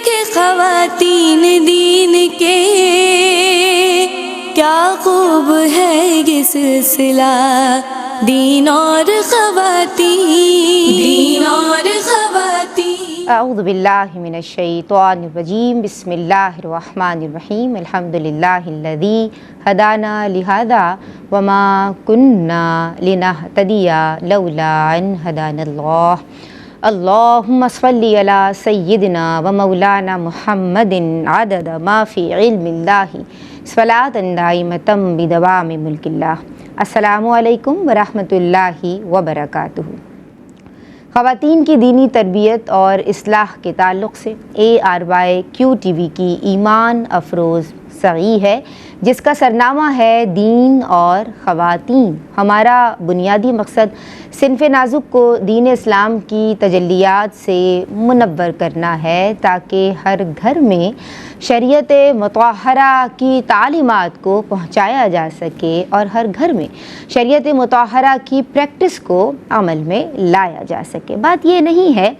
کے خواتین دین کے، کیا خوب ہے یہ سلسلہ دین اور خواتین، اعوذ باللہ من الشیطان الرجیم، بسم اللہ الرحمن الرحیم، الحمدللہ الذی ہدانا لہذا وما کننا لنہتدی لولا ان ہدانا اللہ، اللہم صلی علی سیدنا و مولانا محمد عدد ما فی علم اللہ صلاۃ دائمۃ بدوام ملک اللہ۔ السلام علیکم ورحمۃ اللہ وبرکاتہ۔ خواتین کی دینی تربیت اور اصلاح کے تعلق سے ARYQ-TV کی ایمان افروز سعی ہے، جس کا سرنامہ ہے دین اور خواتین۔ ہمارا بنیادی مقصد صنف نازک کو دین اسلام کی تجلیات سے منور کرنا ہے، تاکہ ہر گھر میں شریعت مطہرہ کی تعلیمات کو پہنچایا جا سکے اور ہر گھر میں شریعت مطہرہ کی پریکٹس کو عمل میں لایا جا سکے۔ بات یہ نہیں ہے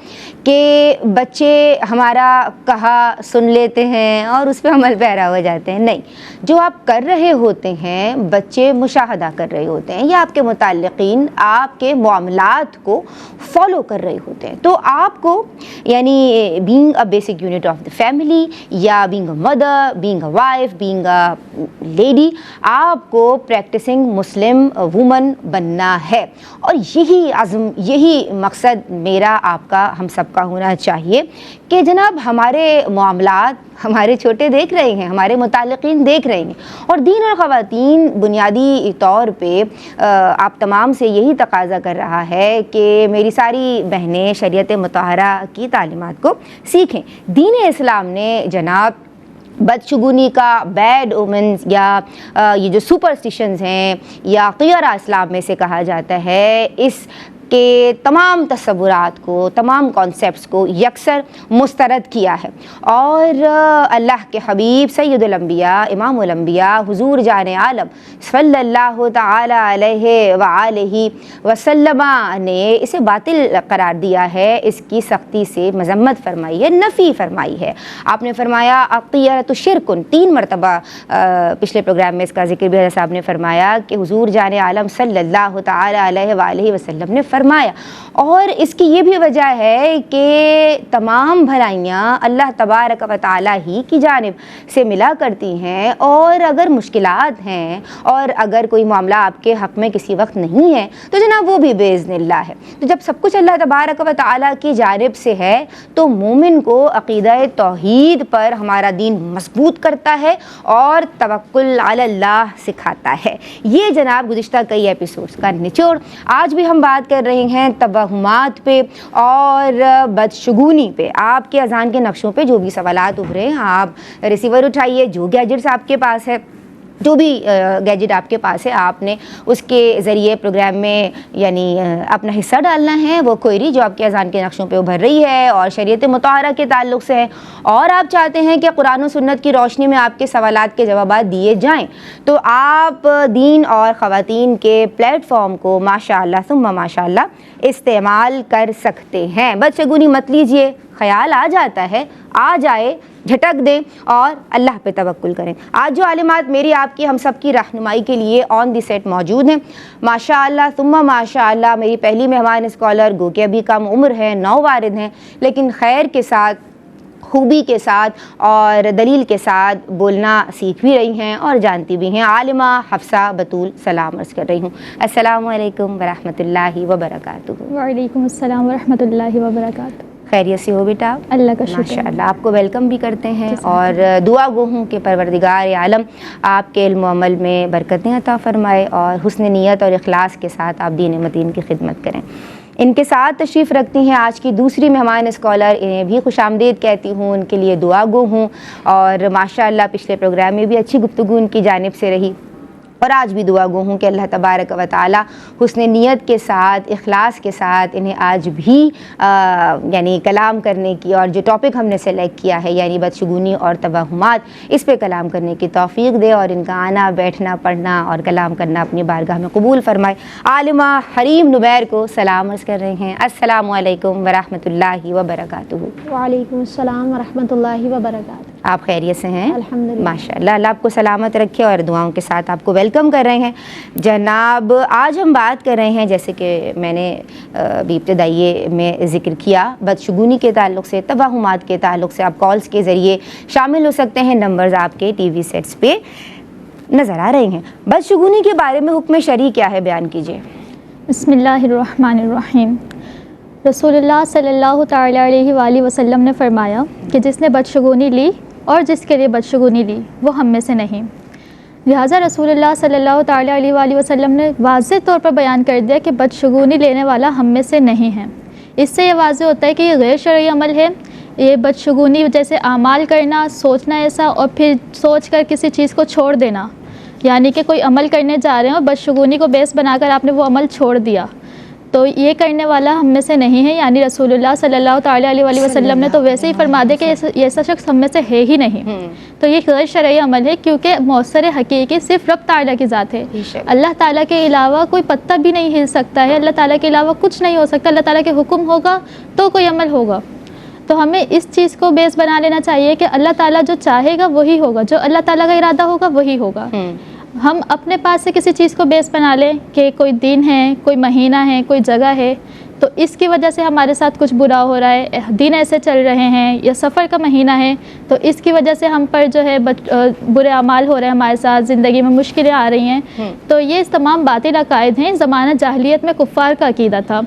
کہ بچے ہمارا کہا سن لیتے ہیں اور اس پہ عمل پیرا ہو جاتے ہیں، نہیں، جو آپ کر رہے ہوتے ہیں بچے مشاہدہ کر رہے ہوتے ہیں، یا آپ کے متعلقین آپ کے معاملات کو فالو کر رہے ہوتے ہیں، تو آپ کو یعنی being a basic unit of the family, یا being a mother, being a wife, being a lady, آپ کو پریکٹسنگ مسلم وومن بننا ہے، اور یہی عزم، یہی مقصد میرا، آپ کا، ہم سب کا ہونا چاہیے کہ جناب ہمارے معاملات ہمارے چھوٹے دیکھ رہے ہیں، ہمارے متعلقین دیکھ رہے ہیں، اور دین اور خواتین بنیادی طور پہ آپ تمام سے یہی تقاضا کر رہا ہے کہ میری ساری بہنیں شریعت مطہرہ کی تعلیمات کو سیکھیں۔ دین اسلام نے جناب بدشگونی کا، بیڈ اومنز، یا یہ جو سپرسٹیشنز ہیں، یا قیرہ اسلام میں سے کہا جاتا ہے، اس کہ تمام تصورات کو، تمام کانسیپٹس کو یکسر مسترد کیا ہے، اور اللہ کے حبیب سید الانبیاء، امام الانبیاء، حضور جان عالم صلی اللہ تعالی علیہ وآلہ وسلم نے اسے باطل قرار دیا ہے، اس کی سختی سے مذمت فرمائی ہے، نفی فرمائی ہے۔ آپ نے فرمایا الطیرۃ شرک، 3 مرتبہ پچھلے پروگرام میں اس کا ذکر بھی حضرت صاحب نے فرمایا کہ حضور جان عالم صلی اللہ تعالی علیہ وآلہ وسلم نے فرمایا، اور اس کی یہ بھی وجہ ہے کہ تمام بھلائیاں اللہ تبارک و تعالی ہی کی جانب سے ملا کرتی ہیں، اور اگر مشکلات ہیں اور اگر کوئی معاملہ آپ کے حق میں کسی وقت نہیں ہے تو جناب وہ بھی باذن اللہ ہے۔ تو جب سب کچھ اللہ تبارک و تعالی کی جانب سے ہے تو مومن کو عقیدہ توحید پر ہمارا دین مضبوط کرتا ہے اور توکل علی اللہ سکھاتا ہے۔ یہ جناب گزشتہ کئی ایپیسوڈز کا نچوڑ۔ آج بھی ہم بات کر رہے ہیں توہمات پہ اور بدشگونی پہ۔ آپ کے اذان کے نقشوں پہ جو بھی سوالات ابھرے ہیں آپ ریسیور اٹھائیے، جو گیجٹس آپ کے پاس ہے، جو بھی گیجٹ آپ کے پاس ہے، آپ نے اس کے ذریعے پروگرام میں یعنی اپنا حصہ ڈالنا ہے۔ وہ کوئری جو آپ کے اذان کے نقشوں پہ ابھر رہی ہے اور شریعت مطہرہ کے تعلق سے ہے، اور آپ چاہتے ہیں کہ قرآن و سنت کی روشنی میں آپ کے سوالات کے جوابات دیے جائیں، تو آپ دین اور خواتین کے پلیٹ فارم کو ماشاء اللہ ثم ماشاء اللہ استعمال کر سکتے ہیں۔ بدشگونی مت لیجیے، خیال آ جاتا ہے، آ جائے، جھٹک دیں اور اللہ پہ توکل کریں۔ آج جو عالمات میری آپ کی ہم سب کی رہنمائی کے لیے آن دی سیٹ موجود ہیں، ماشاء اللہ ثم ماشاء اللہ، میری پہلی مہمان اسکالر گو کہ ابھی کم عمر ہے، نووارد ہیں، لیکن خیر کے ساتھ، خوبی کے ساتھ اور دلیل کے ساتھ بولنا سیکھ بھی رہی ہیں اور جانتی بھی ہیں۔ عالمہ حفصہ بطول سلام عرض کر رہی ہوں۔ السلام علیکم ورحمۃ اللہ وبرکاتہ۔ وعلیکم السلام ورحمۃ اللہ وبرکاتہ۔ خیریت سے ہو بیٹا؟ اللہ کا شکر۔ ماشاء اللہ، آپ کو ویلکم بھی کرتے ہیں اور دعا گو ہوں کہ پروردگار عالم آپ کے علم و عمل میں برکتیں عطا فرمائے اور حسن نیت اور اخلاص کے ساتھ آپ دین متین کی خدمت کریں۔ ان کے ساتھ تشریف رکھتی ہیں آج کی دوسری مہمان اسکالر، انہیں بھی خوش آمدید کہتی ہوں، ان کے لیے دعا گو ہوں، اور ماشاء اللہ پچھلے پروگرام میں بھی اچھی گفتگو ان کی جانب سے رہی، اور آج بھی دعا گو ہوں کہ اللہ تبارک و تعالی حسن نیت کے ساتھ، اخلاص کے ساتھ انہیں آج بھی یعنی کلام کرنے کی، اور جو ٹاپک ہم نے سلیکٹ کیا ہے یعنی بدشگونی اور توہمات، اس پہ کلام کرنے کی توفیق دے، اور ان کا آنا، بیٹھنا، پڑھنا اور کلام کرنا اپنی بارگاہ میں قبول فرمائے۔ عالمہ حریم نمیر کو سلام عرض کر رہے ہیں۔ السلام علیکم ورحمۃ اللہ وبرکاتہ۔ وعلیکم السلام ورحمۃ اللہ وبرکاتہ۔ آپ خیریت سے ہیں؟ الحمدللہ۔ ماشاء اللہ، اللہ آپ کو سلامت رکھے، اور دعاؤں کے ساتھ آپ کو ویلکم کر رہے ہیں۔ جناب، آج ہم بات کر رہے ہیں، جیسے کہ میں نے ابھی ابتدائیے میں ذکر کیا، بدشگونی کے تعلق سے، توہمات کے تعلق سے۔ آپ کالز کے ذریعے شامل ہو سکتے ہیں، نمبرز آپ کے ٹی وی سیٹس پہ نظر آ رہے ہیں۔ بدشگونی کے بارے میں حکم شرعی کیا ہے، بیان کیجیے۔ بسم اللہ الرحمن الرحیم۔ رسول اللہ صلی اللہ تعالیٰ علیہ وآلہ وسلم نے فرمایا کہ جس نے بدشگونی لی اور جس کے لیے بدشگونی لی وہ ہم میں سے نہیں۔ لہٰذا رسول اللہ صلی اللہ تعالیٰ علیہ وآلہ وسلم نے واضح طور پر بیان کر دیا کہ بدشگونی لینے والا ہم میں سے نہیں ہے۔ اس سے یہ واضح ہوتا ہے کہ یہ غیر شرعی عمل ہے۔ یہ بدشگونی جیسے اعمال کرنا، سوچنا ایسا، اور پھر سوچ کر کسی چیز کو چھوڑ دینا، یعنی کہ کوئی عمل کرنے جا رہے ہیں اور بدشگونی کو بیس بنا کر آپ نے وہ عمل چھوڑ دیا، تو یہ کرنے والا ہم میں سے نہیں ہے۔ یعنی رسول اللہ صلی اللہ تعالیٰ علیہ وآلہ وسلم نے تو ویسے ہی فرما دیا کہ ایسا شخص ہم میں سے ہے ہی نہیں۔ تو یہ غیر شرعی عمل ہے، کیونکہ مؤثر حقیقی صرف رب تعالیٰ کی ذات ہے۔ اللہ تعالیٰ کے علاوہ کوئی پتہ بھی نہیں ہل سکتا ہے، اللہ تعالیٰ کے علاوہ کچھ نہیں ہو سکتا۔ اللہ تعالیٰ کے حکم ہوگا تو کوئی عمل ہوگا۔ تو ہمیں اس چیز کو بیس بنا لینا چاہیے کہ اللہ تعالیٰ جو چاہے گا وہی ہوگا، جو اللہ تعالیٰ کا ارادہ ہوگا وہی ہوگا۔ ہم اپنے پاس سے کسی چیز کو بیس بنا لیں کہ کوئی دن ہے، کوئی مہینہ ہے، کوئی جگہ ہے، تو اس کی وجہ سے ہمارے ساتھ کچھ برا ہو رہا ہے، دن ایسے چل رہے ہیں، یا سفر کا مہینہ ہے تو اس کی وجہ سے ہم پر جو ہے برے اعمال ہو رہے ہیں، ہمارے ساتھ زندگی میں مشکلیں آ رہی ہیں، تو یہ تمام باطل عقائد ہیں۔ زمانہ جاہلیت میں کفار کا عقیدہ تھا،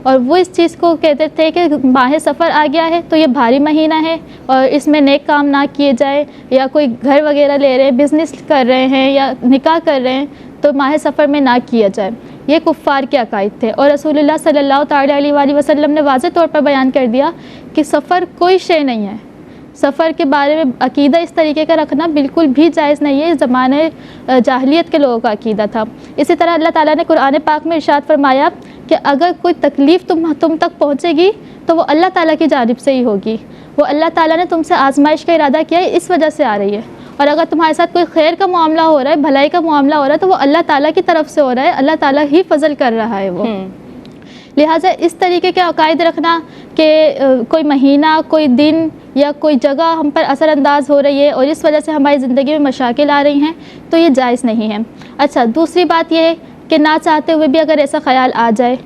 اور وہ اس چیز کو کہتے تھے کہ ماہ سفر آ گیا ہے تو یہ بھاری مہینہ ہے اور اس میں نیک کام نہ کیے جائے، یا کوئی گھر وغیرہ لے رہے ہیں، بزنس کر رہے ہیں یا نکاح کر رہے ہیں تو ماہ سفر میں نہ کیا جائے۔ یہ کفار کے عقائد تھے، اور رسول اللہ صلی اللہ تعالیٰ علیہ وآلہ وسلم نے واضح طور پر بیان کر دیا کہ سفر کوئی شے نہیں ہے۔ سفر کے بارے میں عقیدہ اس طریقے کا رکھنا بالکل بھی جائز نہیں ہے، زمانے جاہلیت کے لوگوں کا عقیدہ تھا۔ اسی طرح اللہ تعالیٰ نے قرآن پاک میں ارشاد فرمایا کہ اگر کوئی تکلیف تم تک پہنچے گی تو وہ اللہ تعالیٰ کی جانب سے ہی ہوگی، وہ اللہ تعالیٰ نے تم سے آزمائش کا ارادہ کیا ہے، اس وجہ سے آ رہی ہے۔ اور اگر تمہارے ساتھ کوئی خیر کا معاملہ ہو رہا ہے، بھلائی کا معاملہ ہو رہا ہے، تو وہ اللہ تعالیٰ کی طرف سے ہو رہا ہے، اللہ تعالیٰ ہی فضل کر رہا ہے وہ۔ لہٰذا اس طریقے کے عقائد رکھنا کہ کوئی مہینہ، کوئی دن یا کوئی جگہ ہم پر اثر انداز ہو رہی ہے اور اس وجہ سے ہماری زندگی میں مشاکل آ رہی ہیں، تو یہ جائز نہیں ہے۔ اچھا، دوسری بات یہ ہے کہ نہ چاہتے ہوئے بھی اگر ایسا خیال آ جائے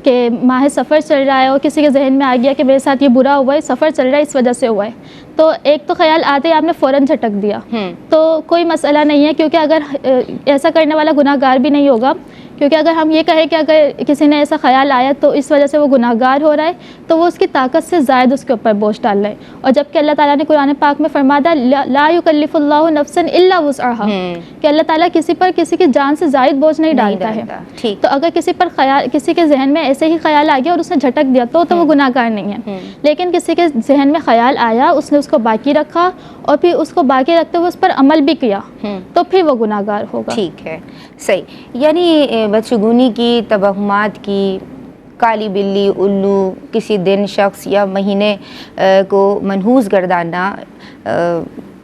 کہ ماہ سفر چل رہا ہے اور کسی کے ذہن میں آ گیا کہ میرے ساتھ یہ برا ہوا ہے، سفر چل رہا ہے اس وجہ سے ہوا ہے، تو ایک تو خیال آتے ہی آپ نے فوراً جھٹک دیا تو کوئی مسئلہ نہیں ہے، کیونکہ اگر ایسا کرنے والا گناہ گار بھی نہیں ہوگا، کیونکہ اگر ہم یہ کہیں کہ اگر کسی نے ایسا خیال آیا تو اس وجہ سے وہ گناہ گار ہو رہا ہے، تو وہ اس کی طاقت سے زائد اس کے اوپر بوجھ ڈال رہا ہے۔ اور جبکہ اللہ تعالیٰ نے قرآن پاک میں فرمایا لا یکلف اللہ نفسا الا وسعها، کہ اللہ تعالیٰ کسی پر کسی کی جان سے زائد بوجھ نہیں ڈالتا ہے۔ تو اگر کسی پر خیال، کسی کے ذہن میں ایسے ہی خیال آ گیا اور اس نے جھٹک دیا تو وہ گناہ گار نہیں ہے، لیکن کسی کے ذہن میں خیال آیا، اس نے اس کو باقی رکھا اور پھر اس کو باقی رکھتے ہوئے اس پر عمل بھی کیا، تو پھر وہ گناہ گار ہوگا۔ ٹھیک ہے، صحیح۔ یعنی بدشگونی کی، توہمات کی، کالی بلی، الو، کسی دن، شخص یا مہینے کو منحوس گردانا،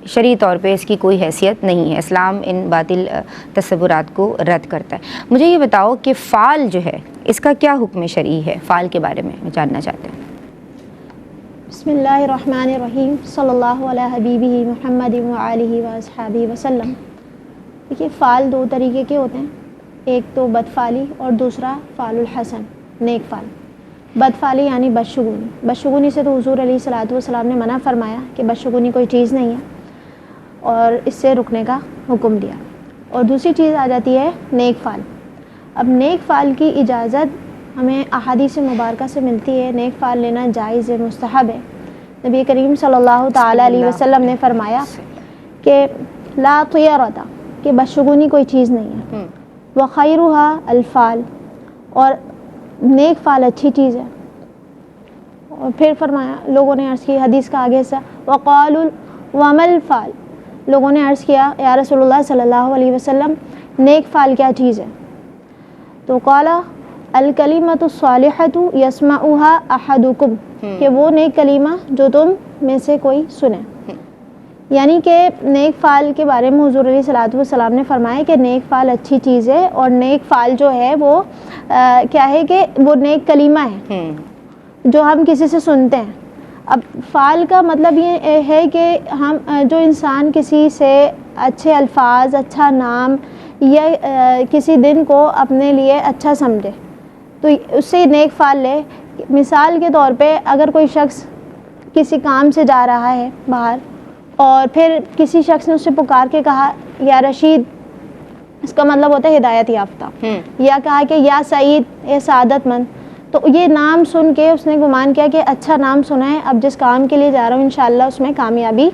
شرعی طور پہ اس کی کوئی حیثیت نہیں ہے۔ اسلام ان باطل تصورات کو رد کرتا ہے۔ مجھے یہ بتاؤ کہ فعل جو ہے اس کا کیا حکم شرعی ہے؟ فعل کے بارے میں جاننا چاہتے ہیں۔ بسم اللہ الرحمن الرحیم، صلی اللہ علیہ حبیبہ محمد وآلہ واصحابہ وسلم۔ دیکھیے، فعل دو طریقے کے ہوتے ہیں، ایک تو بدفعلی اور دوسرا فعل الحسن، نیک فعل۔ بدفعلی یعنی بدشگونی، بدشگونی سے تو حضور علیہ الصلوۃ والسلام نے منع فرمایا کہ بدشگونی کوئی چیز نہیں ہے اور اس سے رکنے کا حکم دیا۔ اور دوسری چیز آ جاتی ہے نیک فعل۔ اب نیک فعل کی اجازت ہمیں احادیث مبارکہ سے ملتی ہے، نیک فعل لینا جائز ہے، مستحب ہے۔ نبی کریم صلی اللہ تعالیٰ علیہ وسلم نے فرمایا کہ لا طیرۃ، کہ بدشگونی کوئی چیز نہیں ہے، وخیرها الفعل، اور نیک فعل اچھی چیز ہے۔ اور پھر فرمایا، لوگوں نے عرض کی حدیث کا آگے سے، وقالوا وما الفعل، لوگوں نے عرض کیا یا رسول اللہ صلی اللہ علیہ وسلم نیک فعل کیا چیز ہے؟ تو قال الکلمۃ الصالحۃ یسمعها احدکم، کہ وہ نیک کلمہ جو تم میں سے کوئی سنے. یعنی کہ نیک فعل کے بارے میں حضور علیہ الصلوۃ والسلام نے فرمایا کہ نیک فعل اچھی چیز ہے، اور نیک فعل جو ہے وہ کیا ہے کہ وہ نیک کلمہ ہے جو ہم کسی سے سنتے ہیں. اب فعل کا مطلب یہ ہے کہ ہم جو انسان کسی سے اچھے الفاظ، اچھا نام یا کسی دن کو اپنے لیے اچھا سمجھے تو اس سے نیک فعل لے. مثال کے طور پہ اگر کوئی شخص کسی کام سے جا رہا ہے باہر، اور پھر کسی شخص نے اس سے پکار کے کہا یا رشید، اس کا مطلب ہوتا ہے ہدایت یافتہ، یا کہا کہ یا سعید، اے سعادت مند، تو یہ نام سن کے اس نے گمان کیا کہ اچھا نام سنا ہے، اب جس کام کے لیے جا رہا ہوں انشاءاللہ اس میں کامیابی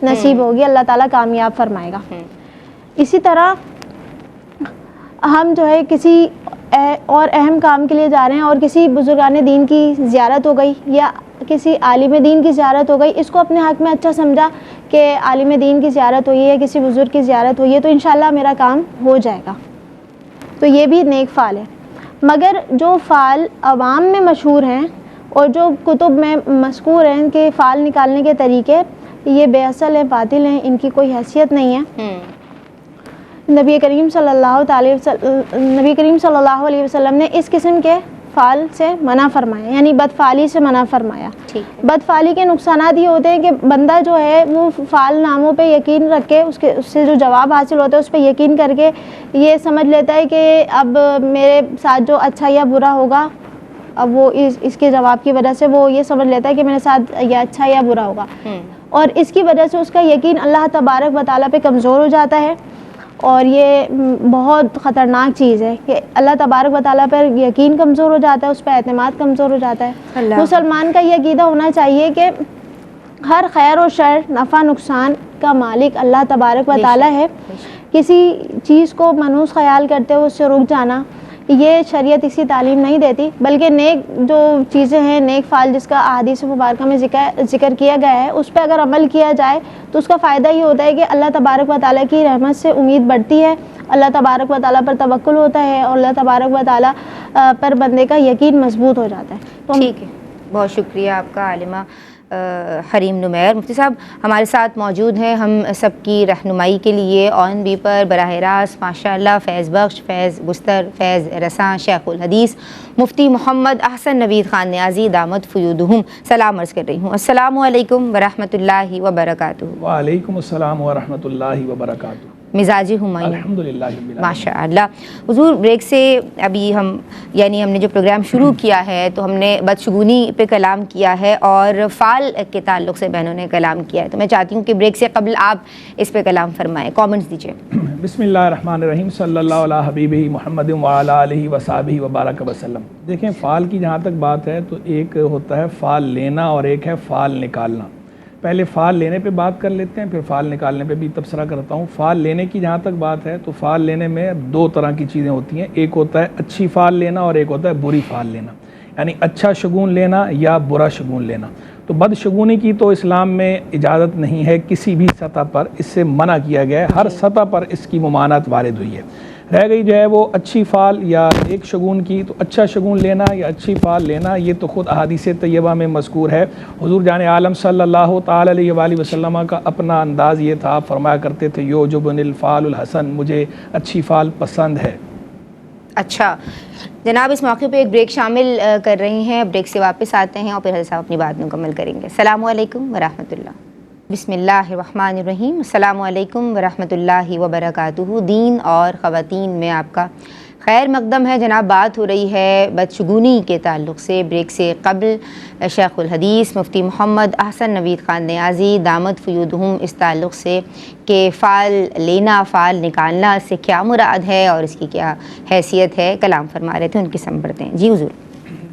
نصیب ہوگی، اللہ تعالیٰ کامیاب فرمائے گا. اسی طرح ہم جو ہے کسی اور اہم کام کے لیے جا رہے ہیں اور کسی بزرگان دین کی زیارت ہو گئی یا کسی عالم دین کی زیارت ہو گئی، اس کو اپنے حق میں اچھا سمجھا کہ عالم دین کی زیارت ہوئی ہے، کسی بزرگ کی زیارت ہوئی ہے تو انشاءاللہ میرا کام ہو جائے گا، تو یہ بھی نیک فعل ہے. مگر جو فعل عوام میں مشہور ہیں اور جو کتب میں مذکور ہیں کہ فعل نکالنے کے طریقے، یہ بے اصل ہیں، باطل ہیں، ان کی کوئی حیثیت نہیں ہے. نبی کریم صلی اللہ علیہ وسلم نے اس قسم کے فعل سے منع فرمایا، یعنی بدفعلی سے منع فرمایا. بدفعلی کے نقصانات یہ ہوتے ہیں کہ بندہ جو ہے وہ فعل ناموں پہ یقین رکھ کے اس سے جو جواب حاصل ہوتا ہے اس پہ یقین کر کے یہ سمجھ لیتا ہے کہ اب میرے ساتھ جو اچھا یا برا ہوگا، اب وہ اس کے جواب کی وجہ سے وہ یہ سمجھ لیتا ہے کہ میرے ساتھ یا اچھا یا برا ہوگا، اور اس کی وجہ سے اس کا یقین اللہ تبارک و تعالیٰ پہ کمزور ہو جاتا ہے. اور یہ بہت خطرناک چیز ہے کہ اللہ تبارک و تعالیٰ پر یقین کمزور ہو جاتا ہے، اس پہ اعتماد کمزور ہو جاتا ہے. مسلمان کا یہ عقیدہ ہونا چاہیے کہ ہر خیر و شر، نفع نقصان کا مالک اللہ تبارک و تعالیٰ ہے. کسی چیز کو منحوس خیال کرتے ہوئے اس سے رک جانا، یہ شریعت اسی تعلیم نہیں دیتی، بلکہ نیک جو چیزیں ہیں، نیک فعل جس کا احادیث مبارکہ میں ذکر کیا گیا ہے، اس پہ اگر عمل کیا جائے تو اس کا فائدہ یہ ہوتا ہے کہ اللہ تبارک و تعالیٰ کی رحمت سے امید بڑھتی ہے، اللہ تبارک و تعالیٰ پر توکل ہوتا ہے، اور اللہ تبارک و تعالیٰ پر بندے کا یقین مضبوط ہو جاتا ہے. تو ٹھیک ہے، بہت شکریہ آپ کا عالمہ حریم نمیر. مفتی صاحب ہمارے ساتھ موجود ہیں، ہم سب کی رہنمائی کے لیے آن بی پر براہ راست ماشاءاللہ فیض بخش، فیض گستر، فیض رساں شیخ الحدیث مفتی محمد احسن نوید خان نیازی دامت فیودہم سلام عرض کر رہی ہوں. السلام علیکم ورحمۃ اللہ وبرکاتہ. وعلیکم السلام ورحمۃ اللہ وبرکاتہ. مزاجی ہمایوں الحمدللہ ماشاء اللہ. حضور بریک سے ابھی ہم نے جو پروگرام شروع کیا ہے تو ہم نے بدشگونی پہ کلام کیا ہے اور فعل کے تعلق سے بہنوں نے کلام کیا ہے، تو میں چاہتی ہوں کہ بریک سے قبل آپ اس پہ کلام فرمائیں، کامنٹس دیجیے. بسم اللہ الرحمن الرحیم. صلی اللہ علیہ حبیبہ محمد وعلی آلہ وصحبہ وبارک وسلم. دیکھیں فعل کی جہاں تک بات ہے تو ایک ہوتا ہے فعل لینا اور ایک ہے فعل نکالنا. پہلے فعل لینے پہ بات کر لیتے ہیں، پھر فعل نکالنے پہ بھی تبصرہ کرتا ہوں. فعل لینے کی جہاں تک بات ہے تو فعل لینے میں دو طرح کی چیزیں ہوتی ہیں، ایک ہوتا ہے اچھی فعل لینا اور ایک ہوتا ہے بری فعل لینا، یعنی اچھا شگون لینا یا برا شگون لینا. تو بد شگونی کی تو اسلام میں اجازت نہیں ہے کسی بھی سطح پر، اس سے منع کیا گیا ہے، ہر سطح پر اس کی ممانعت وارد ہوئی ہے. رہ گئی جو ہے وہ اچھی فعل یا ایک شگون کی، تو اچھا شگون لینا یا اچھی فعل لینا یہ تو خود احادیث طیبہ میں مذکور ہے. حضور جان عالم صلی اللہ تعالی علیہ وآلہ وسلم کا اپنا انداز یہ تھا، فرمایا کرتے تھے یعجبن الفعل الحسن، مجھے اچھی فعل پسند ہے. اچھا جناب، اس موقع پہ ایک بریک شامل کر رہے ہیں، بریک سے واپس آتے ہیں اور پھر حضرت صاحب اپنی بات مکمل کریں گے. السلام علیکم ورحمۃ اللہ. بسم اللہ الرحمن الرحیم. السلام علیکم ورحمۃ اللہ وبرکاتہ. دین اور خواتین میں آپ کا خیر مقدم ہے. جناب بات ہو رہی ہے بدشگونی کے تعلق سے. بریک سے قبل شیخ الحدیث مفتی محمد احسن نوید خان نیازی دامت فیودہم اس تعلق سے کہ فعل لینا، فعل نکالنا سے کیا مراد ہے اور اس کی کیا حیثیت ہے کلام فرما رہے تھے، ان کی سمت بڑھتے ہیں. جی حضور.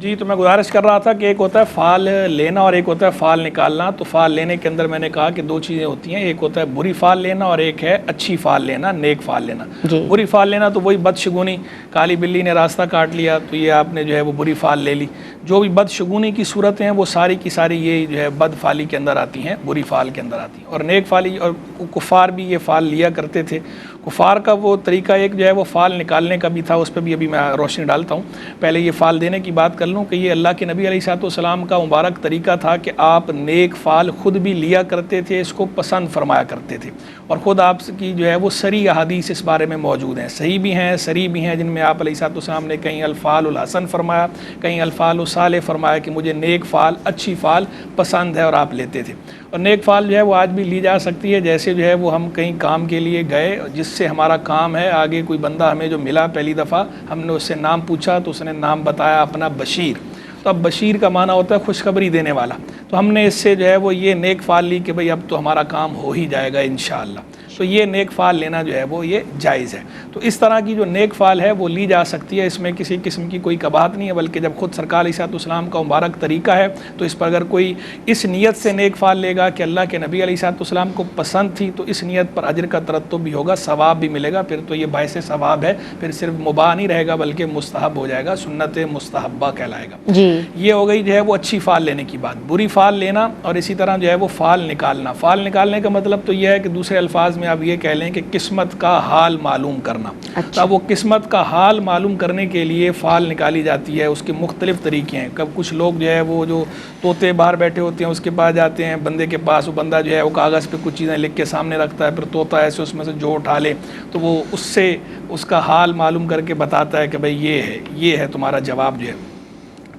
جی تو میں گزارش کر رہا تھا کہ ایک ہوتا ہے فعال لینا اور ایک ہوتا ہے فعال نکالنا. تو فعال لینے کے اندر میں نے کہا کہ دو چیزیں ہوتی ہیں, ایک ہوتا ہے بری فعال لینا اور ایک ہے اچھی فعال لینا, نیک فعال لینا. بری فعال لینا تو وہی بدشگونی, کالی بلی نے راستہ کاٹ لیا تو یہ آپ نے جو ہے وہ بری فعال لے لی. جو بھی بدشگونی کی صورتیں ہیں وہ ساری کی ساری یہ جو ہے بد فعالی کے اندر آتی ہیں, بری فعال کے اندر آتی ہیں. اور نیک فعالی, اور کفار بھی یہ فعال لیا کرتے تھے. کفار کا وہ طریقہ ایک جو ہے وہ فعال نکالنے کا بھی تھا, اس پہ بھی ابھی میں روشنی ڈالتا ہوں. پہلے یہ فعال دینے کی بات کر لوں کہ یہ اللہ کے نبی علیہ الصلوۃ والسلام کا مبارک طریقہ تھا کہ آپ نیک فعال خود بھی لیا کرتے تھے, اس کو پسند فرمایا کرتے تھے. اور خود آپ کی جو ہے وہ صریح احادیث اس بارے میں موجود ہیں, صحیح بھی ہیں صریح بھی ہیں, جن میں آپ علیہ الصلوۃ والسلام نے کہیں الفعال الحسن فرمایا, کہیں الفعال الصالح فرمایا کہ مجھے نیک فعال, اچھی فعال پسند ہے, اور آپ لیتے تھے. اور نیک فعال جو ہے وہ آج بھی لی جا سکتی ہے. جیسے جو ہے وہ ہم کہیں کام کے لیے گئے, جس سے ہمارا کام ہے, آگے کوئی بندہ ہمیں جو ملا پہلی دفعہ, ہم نے اس سے نام پوچھا تو اس نے نام بتایا اپنا بشیر. تو اب بشیر کا معنی ہوتا ہے خوشخبری دینے والا. تو ہم نے اس سے جو ہے وہ یہ نیک فعال لی کہ بھئی اب تو ہمارا کام ہو ہی جائے گا انشاءاللہ. تو یہ نیک فعال لینا جو ہے وہ یہ جائز ہے. تو اس طرح کی جو نیک فعال ہے وہ لی جا سکتی ہے, اس میں کسی قسم کی کوئی قباحت نہیں ہے. بلکہ جب خود سرکار علیہ الصلوۃ والسلام کا مبارک طریقہ ہے تو اس پر اگر کوئی اس نیت سے نیک فعال لے گا کہ اللہ کے نبی علیہ الصلوۃ والسلام کو پسند تھی, تو اس نیت پر اجر کا ترتب بھی ہوگا, ثواب بھی ملے گا. پھر تو یہ باعث ثواب ہے, پھر صرف مباح نہیں رہے گا بلکہ مستحب ہو جائے گا, سنت مستحبہ کہلائے گا. یہ ہو گئی جو ہے وہ اچھی فعال لینے کی بات. بری فعال لینا اور اسی طرح جو ہے وہ فعال نکالنا. فعال نکالنے کا مطلب تو یہ ہے کہ دوسرے الفاظ میں آپ یہ کہہ لیں کہ قسمت کا حال معلوم کرنا. اب وہ قسمت کا حال معلوم کرنے کے لیے فعال نکالی جاتی ہے. اس کے مختلف طریقے ہیں. کب کچھ لوگ جو ہے وہ جو طوطے باہر بیٹھے ہوتے ہیں اس کے پاس جاتے ہیں بندے کے پاس, وہ بندہ جو ہے وہ کاغذ پہ کچھ چیزیں لکھ کے سامنے رکھتا ہے, پھر طوطا ایسے اس میں سے جو اٹھا لے تو وہ اس سے اس کا حال معلوم کر کے بتاتا ہے کہ بھئی یہ ہے تمہارا جواب جو ہے.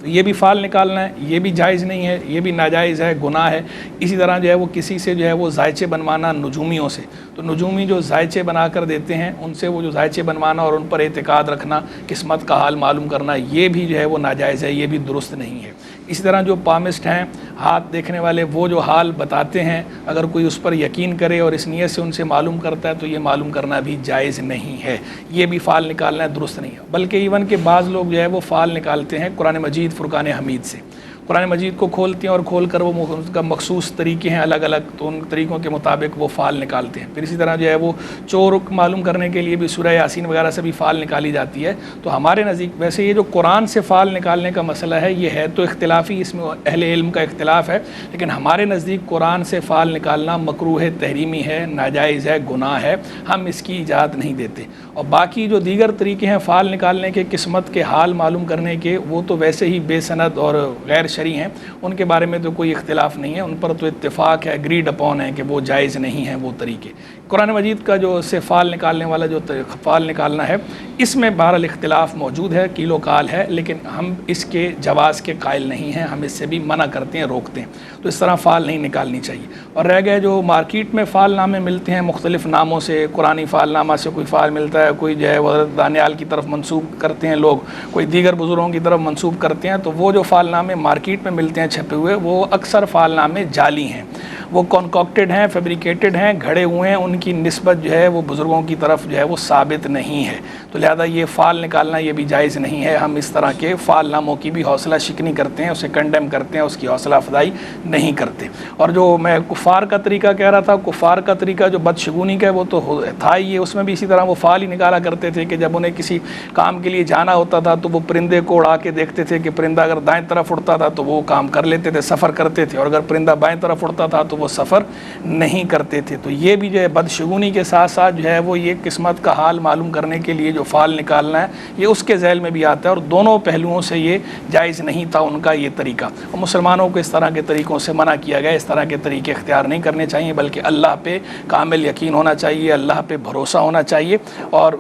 تو یہ بھی فعال نکالنا ہے, یہ بھی جائز نہیں ہے, یہ بھی ناجائز ہے, گناہ ہے. اسی طرح جو ہے وہ کسی سے جو ہے وہ زائچے بنوانا نجومیوں سے, تو نجومی جو زائچے بنا کر دیتے ہیں ان سے وہ جو زائچے بنوانا اور ان پر اعتقاد رکھنا, قسمت کا حال معلوم کرنا, یہ بھی جو ہے وہ ناجائز ہے, یہ بھی درست نہیں ہے. اسی طرح جو پامسٹ ہیں, ہاتھ دیکھنے والے, وہ جو حال بتاتے ہیں, اگر کوئی اس پر یقین کرے اور اس نیت سے ان سے معلوم کرتا ہے تو یہ معلوم کرنا بھی جائز نہیں ہے, یہ بھی فعال نکالنا ہے درست نہیں ہے. بلکہ ایون کہ بعض لوگ جو ہے وہ فعال نکالتے ہیں قرآن مجید فرقان حمید سے. قرآن مجید کو کھولتے ہیں اور کھول کر وہ اس کا مخصوص طریقے ہیں الگ الگ, تو ان طریقوں کے مطابق وہ فعال نکالتے ہیں. پھر اسی طرح جو ہے وہ چور معلوم کرنے کے لیے بھی سورہ یاسین وغیرہ سے بھی فعال نکالی جاتی ہے. تو ہمارے نزدیک ویسے یہ جو قرآن سے فعال نکالنے کا مسئلہ ہے یہ ہے تو اختلافی, اس میں اہل علم کا اختلاف ہے, لیکن ہمارے نزدیک قرآن سے فعال نکالنا مکروہ تحریمی ہے, ناجائز ہے, گناہ ہے, ہم اس کی اجازت نہیں دیتے. اور باقی جو دیگر طریقے ہیں فعال نکالنے کے, قسمت کے حال معلوم کرنے کے, وہ تو ویسے ہی بے سند اور غیر شرعی ہیں, ان کے بارے میں تو کوئی اختلاف نہیں ہے, ان پر تو اتفاق ہے, اگریڈ اپون ہے کہ وہ جائز نہیں ہیں وہ طریقے. قرآن مجید کا جو سے فعال نکالنے والا جو فعال نکالنا ہے, اس میں بہرحال اختلاف موجود ہے, کیلو کال ہے, لیکن ہم اس کے جواز کے قائل نہیں ہیں, ہم اس سے بھی منع کرتے ہیں, روکتے ہیں. تو اس طرح فعال نہیں نکالنی چاہیے. اور رہ گئے جو مارکیٹ میں فعال نامے ملتے ہیں مختلف ناموں سے, قرآنی فعال نامہ سے کوئی فعال ملتا ہے, کوئی جو ہے وہ حضرت دانیال کی طرف منسوب کرتے ہیں لوگ, کوئی دیگر بزرگوں کی طرف منسوب کرتے ہیں, تو وہ جو فعال نامے مارکیٹ میں ملتے ہیں چھپے ہوئے, وہ اکثر فعال نامے جعلی ہیں, وہ کانکاکٹڈ ہیں, فیبریکیٹڈ ہیں, گھڑے ہوئے ہیں, ان کی نسبت جو ہے وہ بزرگوں کی طرف جو ہے وہ ثابت نہیں ہے. تو لہذا یہ فعال نکالنا یہ بھی جائز نہیں ہے. ہم اس طرح کے فعال ناموں کی بھی حوصلہ شکنی کرتے ہیں, اسے کنڈیم کرتے ہیں, اس کی حوصلہ افزائی نہیں کرتے. اور جو میں کفار کا طریقہ کہہ رہا تھا, کفار کا طریقہ جو بدشگونی کا ہے وہ تو تھا ہی, اس میں بھی اسی طرح وہ فعال ہی نکالا کرتے تھے کہ جب انہیں کسی کام کے لیے جانا ہوتا تھا تو وہ پرندے کو اڑا کے دیکھتے تھے کہ پرندہ اگر دائیں طرف اڑتا تھا تو وہ کام کر لیتے تھے, سفر کرتے تھے, اور اگر پرندہ بائیں طرف اڑتا تھا تو وہ سفر نہیں کرتے تھے. تو یہ بھی جو ہے بدشگونی کے ساتھ ساتھ جو ہے وہ یہ قسمت کا حال معلوم کرنے کے لیے جو فعال نکالنا ہے یہ اس کے ذیل میں بھی آتا ہے, اور دونوں پہلوؤں سے یہ جائز نہیں تھا ان کا یہ طریقہ. اور مسلمانوں کو اس طرح کے طریقوں سے منع کیا گیا, اس طرح کے طریقے اختیار نہیں کرنے چاہیے, بلکہ اللہ پہ کامل یقین ہونا چاہیے, اللہ پہ بھروسہ ہونا چاہیے. اور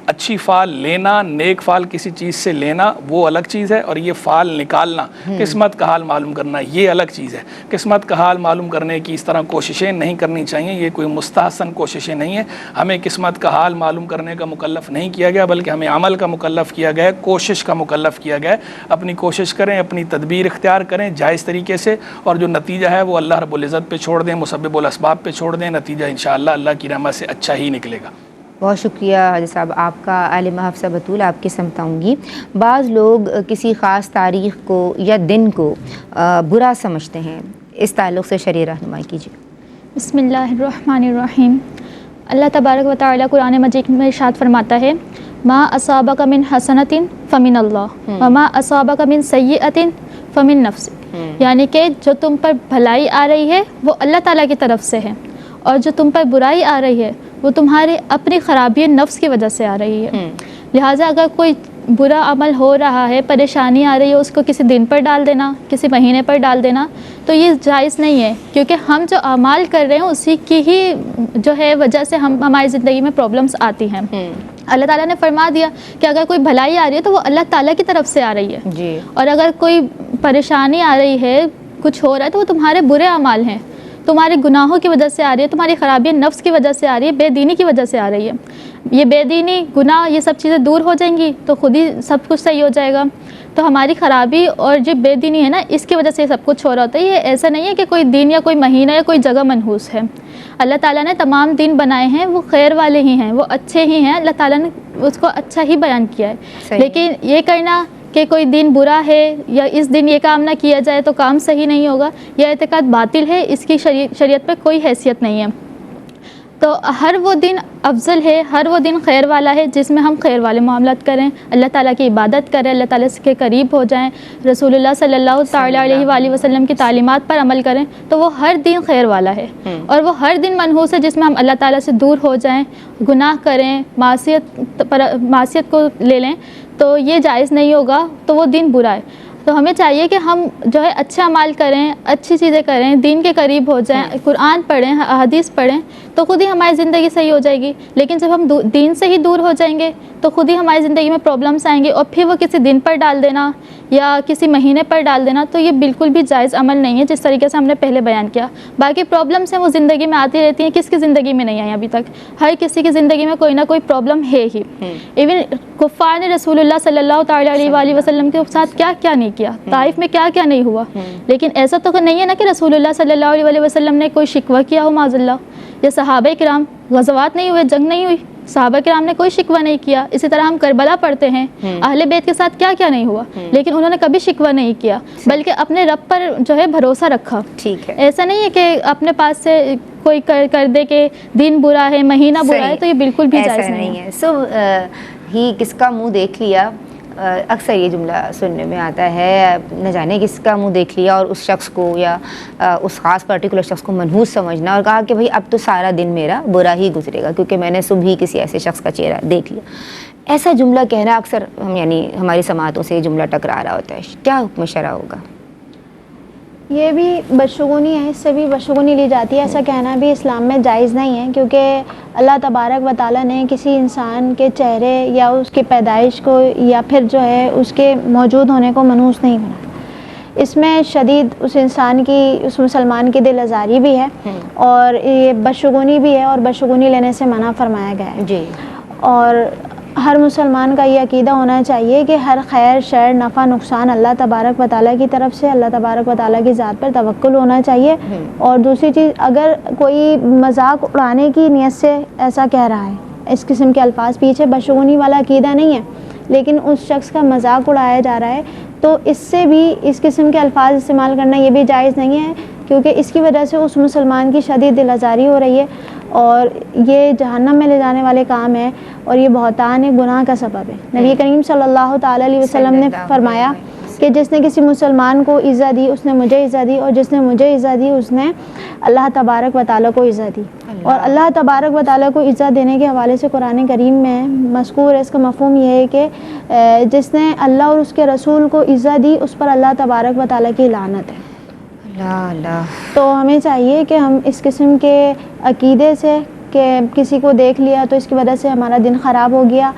اچھی فعال لینا, نیک فعال کسی چیز سے لینا وہ الگ چیز ہے, اور یہ فعال نکالنا, قسمت کا حال معلوم کرنا, یہ الگ چیز ہے. قسمت کا حال معلوم کرنے کی اس طرح کوششیں نہیں کرنی چاہیے, یہ کوئی مستحسن کوششیں نہیں ہیں. ہمیں قسمت کا حال معلوم کرنے کا مکلف نہیں کیا گیا, بلکہ ہمیں عمل کا مکلف کیا گیا, کوشش کا مکلف کیا گیا. اپنی کوشش کریں, اپنی تدبیر اختیار کریں جائز طریقے سے, اور جو نتیجہ ہے وہ اللہ رب العزت پہ چھوڑ دیں, مسبب الاسباب پہ چھوڑ دیں. نتیجہ انشاءاللہ اللہ کی رحمت سے اچھا ہی نکلے گا. بہت شکریہ حاجی صاحب آپ کا. عالمہ حفصہ بطول آپ کی سمت آؤں گی. بعض لوگ کسی خاص تاریخ کو یا دن کو برا سمجھتے ہیں, اس تعلق سے شرعی رہنمائی کیجیے. بسم اللہ الرحمن الرحیم. اللہ تبارک و تعالیٰ قرآن مجید میں ارشاد فرماتا ہے ما اصابک من حسنۃ فمن اللہ وما اصابک من سیئۃ فمن نفسک. یعنی کہ جو تم پر بھلائی آ رہی ہے وہ اللہ تعالیٰ کی طرف سے ہے, اور جو تم پر برائی آ رہی ہے وہ تمہارے اپنی خرابی نفس کی وجہ سے آ رہی ہے. لہٰذا اگر کوئی برا عمل ہو رہا ہے, پریشانی آ رہی ہے, اس کو کسی دن پر ڈال دینا, کسی مہینے پر ڈال دینا تو یہ جائز نہیں ہے, کیونکہ ہم جو اعمال کر رہے ہیں اسی کی ہی جو ہے وجہ سے ہماری زندگی میں پرابلمس آتی ہیں. اللہ تعالیٰ نے فرما دیا کہ اگر کوئی بھلائی آ رہی ہے تو وہ اللہ تعالیٰ کی طرف سے آ رہی ہے جی. اور اگر کوئی پریشانی آ رہی ہے, کچھ ہو رہا ہے, تو وہ تمہارے برے اعمال ہیں, تمہارے گناہوں کی وجہ سے آ رہی ہے, تمہاری خرابی نفس کی وجہ سے آ رہی ہے, بے دینی کی وجہ سے آ رہی ہے. یہ بے دینی, گناہ, یہ سب چیزیں دور ہو جائیں گی تو خود ہی سب کچھ صحیح ہو جائے گا. تو ہماری خرابی اور جو بے دینی ہے نا, اس کی وجہ سے یہ سب کچھ ہو رہا ہوتا ہے. یہ ایسا نہیں ہے کہ کوئی دن یا کوئی مہینہ یا کوئی جگہ منحوس ہے. اللہ تعالیٰ نے تمام دن بنائے ہیں, وہ خیر والے ہی ہیں, وہ اچھے ہی ہیں. اللہ تعالیٰ نے اس کو اچھا ہی بیان کیا ہے. لیکن یہ کرنا کہ کوئی دن برا ہے یا اس دن یہ کام نہ کیا جائے تو کام صحیح نہیں ہوگا, یہ اعتقاد باطل ہے, اس کی شریعت پر کوئی حیثیت نہیں ہے. تو ہر وہ دن افضل ہے, ہر وہ دن خیر والا ہے جس میں ہم خیر والے معاملات کریں, اللہ تعالیٰ کی عبادت کریں, اللہ تعالیٰ کے قریب ہو جائیں, رسول اللہ صلی اللہ تعالیٰ علیہ وآلہ وسلم کی تعلیمات پر عمل کریں, تو وہ ہر دن خیر والا ہے. اور وہ ہر دن منحوس ہے جس میں ہم اللہ تعالیٰ سے دور ہو جائیں, گناہ کریں, معصیت کو لے لیں, تو یہ جائز نہیں ہوگا, تو وہ دن برا ہے. تو ہمیں چاہیے کہ ہم جو ہے اچھا عمل کریں, اچھی چیزیں کریں, دین کے قریب ہو جائیں, قرآن پڑھیں, حدیث پڑھیں, تو خود ہی ہماری زندگی صحیح ہو جائے گی. لیکن جب ہم دین سے ہی دور ہو جائیں گے تو خود ہی ہماری زندگی میں پرابلمس آئیں گے, اور پھر وہ کسی دن پر ڈال دینا یا کسی مہینے پر ڈال دینا تو یہ بالکل بھی جائز عمل نہیں ہے, جس طریقے سے ہم نے پہلے بیان کیا. باقی پرابلمس ہیں وہ زندگی میں آتی رہتی ہیں, کس کی زندگی میں نہیں آئی ابھی تک؟ ہر کسی کی زندگی میں کوئی نہ کوئی پرابلم ہے ہی. ایون کفار نے رسول اللہ صلی اللہ تعالیٰ علیہ وآلہ وسلم کے ساتھ کیا کیا نہیں کیا, طائف میں کیا کیا نہیں ہوا. لیکن ایسا تو نہیں ہے نا کہ رسول اللہ صلی اللہ علیہ وآلہ وسلم نے کوئی شکوہ کیا ہو معاذ اللہ, یا صحابہ کرام غزوات نہیں ہوئے, جنگ نہیں ہوئی, صحابہ کرام نے کوئی شکوہ نہیں کیا. اسی طرح ہم کربلا پڑھتے ہیں, اہل بیت کے ساتھ کیا کیا نہیں ہوا, لیکن انہوں نے کبھی شکوہ نہیں کیا, بلکہ اپنے رب پر جو ہے بھروسہ رکھا. ٹھیک ہے, ایسا نہیں ہے کہ اپنے پاس سے کوئی کر دے کہ دن برا ہے, مہینہ برا ہے, تو یہ بالکل بھی جائز نہیں ہے. سو ہی کس کا منہ دیکھ لیا, اکثر یہ جملہ سننے میں آتا ہے, نہ جانے کس کا منہ دیکھ لیا اور اس شخص کو یا اس خاص پرٹیکولر شخص کو منحوس سمجھنا اور کہا کہ بھئی اب تو سارا دن میرا برا ہی گزرے گا کیونکہ میں نے صبح ہی کسی ایسے شخص کا چہرہ دیکھ لیا. ایسا جملہ کہنا اکثر یعنی ہماری سماعتوں سے یہ جملہ ٹکرا رہا ہوتا ہے. کیا حکم شرع ہوگا؟ یہ بھی بدشگونی ہے, اس سے بھی بدشگونی لی جاتی ہے. ایسا کہنا بھی اسلام میں جائز نہیں ہے, کیونکہ اللہ تبارک و تعالیٰ نے کسی انسان کے چہرے یا اس کی پیدائش کو یا پھر جو ہے اس کے موجود ہونے کو منحوس نہیں بنایا. اس میں شدید اس انسان کی, اس مسلمان کی دل آزاری بھی ہے, اور یہ بدشگونی بھی ہے, اور بدشگونی لینے سے منع فرمایا گیا ہے. جی. اور ہر مسلمان کا یہ عقیدہ ہونا چاہیے کہ ہر خیر شر نفع نقصان اللہ تبارک و تعالیٰ کی طرف سے, اللہ تبارک و تعالیٰ کی ذات پر توکل ہونا چاہیے. اور دوسری چیز, اگر کوئی مذاق اڑانے کی نیت سے ایسا کہہ رہا ہے, اس قسم کے الفاظ, پیچھے بدشگونی والا عقیدہ نہیں ہے لیکن اس شخص کا مذاق اڑایا جا رہا ہے, تو اس سے بھی اس قسم کے الفاظ استعمال کرنا یہ بھی جائز نہیں ہے, کیونکہ اس کی وجہ سے اس مسلمان کی شدید دل آزاری ہو رہی ہے, اور یہ جہنم میں لے جانے والے کام ہے, اور یہ بہتان گناہ کا سبب ہے. نبی کریم صلی اللہ تعالیٰ علیہ وسلم نے فرمایا کہ جس نے کسی مسلمان کو عزت دی اس نے مجھے عزت دی, اور جس نے مجھے عزت دی اس نے اللہ تبارک و تعالیٰ کو عزت دی. اور اللہ تبارک و تعالیٰ کو عزت دینے کے حوالے سے قرآن کریم میں مذکور ہے. اس کا مفہوم یہ ہے کہ جس نے اللہ اور اس کے رسول کو عزت دی اس پر اللہ تبارک و تعالیٰ کی لعنت ہے. تو ہمیں چاہیے کہ ہم اس قسم کے عقیدے سے کہ کسی کو دیکھ لیا تو اس کی وجہ سے ہمارا دن خراب ہو گیا,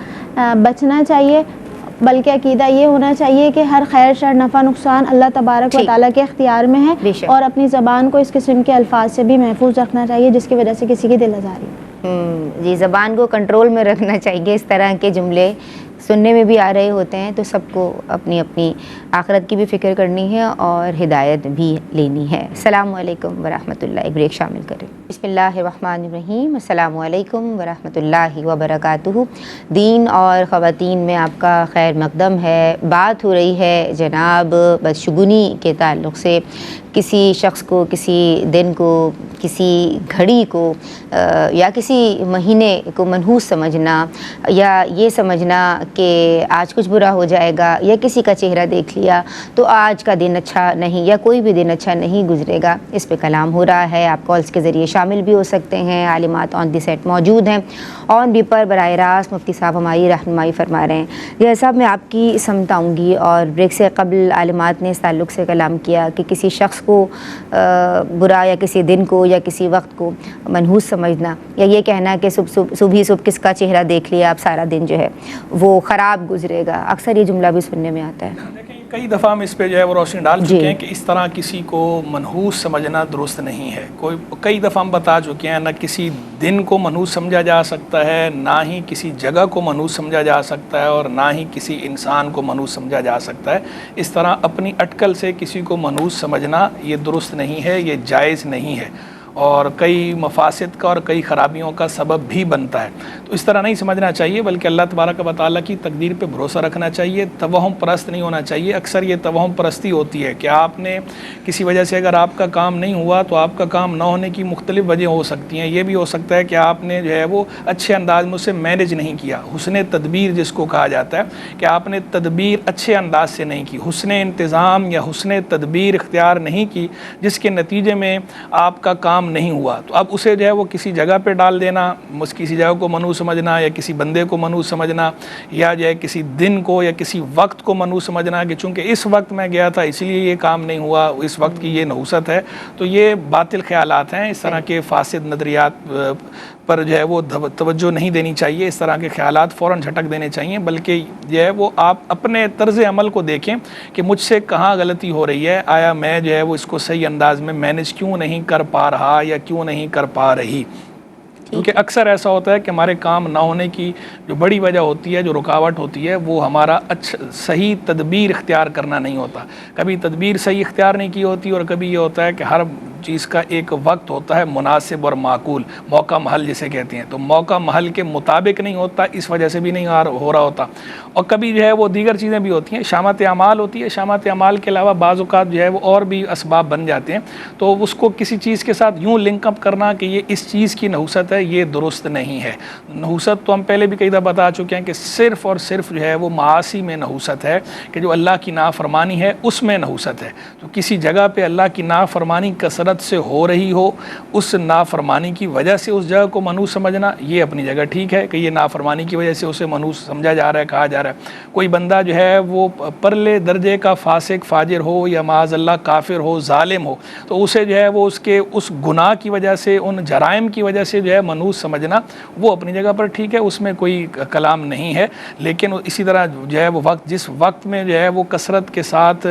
بچنا چاہیے. بلکہ عقیدہ یہ ہونا چاہیے کہ ہر خیر شر نفع نقصان اللہ تبارک و تعالیٰ کے اختیار میں ہے, اور اپنی زبان کو اس قسم کے الفاظ سے بھی محفوظ رکھنا چاہیے جس کی وجہ سے کسی کی دل آزاری. جی, زبان کو کنٹرول میں رکھنا چاہیے. اس طرح کے جملے سننے میں بھی آ رہے ہوتے ہیں، تو سب کو اپنی اپنی آخرت کی بھی فکر کرنی ہے اور ہدایت بھی لینی ہے۔ السلام علیکم ورحمۃ اللہ، ایک بریک شامل کریں۔ بسم اللہ الرحمن الرحیم، السلام علیکم ورحمۃ اللہ وبرکاتہ۔ دین اور خواتین میں آپ کا خیر مقدم ہے۔ بات ہو رہی ہے جناب بدشگونی کے تعلق سے، کسی شخص کو، کسی دن کو، کسی گھڑی کو یا کسی مہینے کو منحوس سمجھنا، یا یہ سمجھنا کہ آج کچھ برا ہو جائے گا، یا کسی کا چہرہ دیکھ لیا تو آج کا دن اچھا نہیں، یا کوئی بھی دن اچھا نہیں گزرے گا، اس پہ کلام ہو رہا ہے۔ آپ کالز کے ذریعے شامل بھی ہو سکتے ہیں، عالمات آن دی سیٹ موجود ہیں، آن بھی پر براہ راست مفتی صاحب ہماری رہنمائی فرما رہے ہیں۔ یہ صاحب میں آپ کی سمت آؤں گی، اور بریک سے قبل عالمات نے اس تعلق سے کلام کیا کہ کسی شخص کو برا، یا کسی دن کو، یا کسی وقت کو منحوس سمجھنا، یا یہ کہنا کہ صبح کس کا چہرہ دیکھ لیا اب سارا دن جو ہے وہ خراب گزرے گا، اکثر یہ جملہ بھی سننے میں آتا ہے۔ کئی دفعہ ہم اس پہ جو ہے وہ روشنی ڈال چکے ہیں کہ اس طرح کسی کو منحوس سمجھنا درست نہیں ہے۔ کئی دفعہ ہم بتا چکے ہیں، نہ کسی دن کو منحوس سمجھا جا سکتا ہے، نہ ہی کسی جگہ کو منحوس سمجھا جا سکتا ہے، اور نہ ہی کسی انسان کو منحوس سمجھا جا سکتا ہے۔ اس طرح اپنی اٹکل سے کسی کو منحوس سمجھنا یہ درست نہیں ہے، یہ جائز نہیں ہے، اور کئی مفاسد کا اور کئی خرابیوں کا سبب بھی بنتا ہے۔ تو اس طرح نہیں سمجھنا چاہیے، بلکہ اللہ تبارک و تعالیٰ کی تقدیر پہ بھروسہ رکھنا چاہیے، توہم پرست نہیں ہونا چاہیے۔ اکثر یہ توہم پرستی ہوتی ہے کہ آپ نے کسی وجہ سے اگر آپ کا کام نہیں ہوا تو آپ کا کام نہ ہونے کی مختلف وجہ ہو سکتی ہیں۔ یہ بھی ہو سکتا ہے کہ آپ نے جو ہے وہ اچھے انداز میں اسے مینیج نہیں کیا، حسن تدبیر جس کو کہا جاتا ہے، کہ آپ نے تدبیر اچھے انداز سے نہیں کی، حسن انتظام یا حسن تدبیر اختیار نہیں کی، جس کے نتیجے میں آپ کا کام نہیں ہوا۔ تو اب اسے جو ہے وہ کسی جگہ پہ ڈال دینا، کسی جگہ کو منحوس سمجھنا، یا کسی بندے کو منحوس سمجھنا، یا جو ہے کسی دن کو یا کسی وقت کو منحوس سمجھنا کہ چونکہ اس وقت میں گیا تھا اس لیے یہ کام نہیں ہوا، اس وقت کی یہ نحوست ہے۔ تو یہ باطل خیالات ہیں، اس طرح کے فاسد نظریات پر جو ہے وہ توجہ نہیں دینی چاہیے، اس طرح کے خیالات فوراً جھٹک دینے چاہیے، بلکہ جو ہے وہ آپ اپنے طرز عمل کو دیکھیں کہ مجھ سے کہاں غلطی ہو رہی ہے، آیا میں جو ہے وہ اس کو صحیح انداز میں مینیج کیوں نہیں کر پا رہا یا کیوں نہیں کر پا رہی۔ کیونکہ اکثر ایسا ہوتا ہے کہ ہمارے کام نہ ہونے کی جو بڑی وجہ ہوتی ہے، جو رکاوٹ ہوتی ہے، وہ ہمارا صحیح تدبیر اختیار کرنا نہیں ہوتا۔ کبھی تدبیر صحیح اختیار نہیں کی ہوتی، اور کبھی یہ ہوتا ہے کہ ہر چیز کا ایک وقت ہوتا ہے مناسب اور معقول، موقع محل جسے کہتے ہیں، تو موقع محل کے مطابق نہیں ہوتا، اس وجہ سے بھی نہیں ہو رہا ہوتا۔ اور کبھی جو ہے وہ دیگر چیزیں بھی ہوتی ہیں، شامت اعمال ہوتی ہے، شامت اعمال کے علاوہ بعض اوقات جو ہے وہ اور بھی اسباب بن جاتے ہیں، تو اس کو کسی چیز کے ساتھ یوں لنک اپ کرنا کہ یہ اس چیز کی نحوست ہے، یہ درست نہیں ہے۔ نحوست تو ہم پہلے بھی کئی دفعہ بتا چکے ہیں کہ صرف اور صرف جو ہے وہ معاصی میں نحوست ہے، کہ جو اللہ کی نافرمانی ہے اس میں نحوست ہے۔ تو کسی جگہ پہ اللہ کی نافرمانی کثرت سے ہو رہی ہو، اس نافرمانی کی وجہ سے اس جگہ کو منحوس سمجھنا یہ اپنی جگہ ٹھیک ہے، کہ یہ نافرمانی کی وجہ سے اسے منحوس سمجھا جا رہا ہے، کہا جا رہا ہے۔ کوئی بندہ جو ہے وہ پرلے درجے کا فاسق فاجر ہو، یا معاذ اللہ کافر ہو، ظالم ہو، تو اسے جو ہے وہ اس کے اس گناہ کی وجہ سے، ان جرائم کی وجہ سے جو ہے منحوس سمجھنا وہ اپنی جگہ پر ٹھیک ہے، اس میں کوئی کلام نہیں ہے۔ لیکن اسی طرح جو ہے وہ جس وقت میں جو ہے وہ کثرت کے ساتھ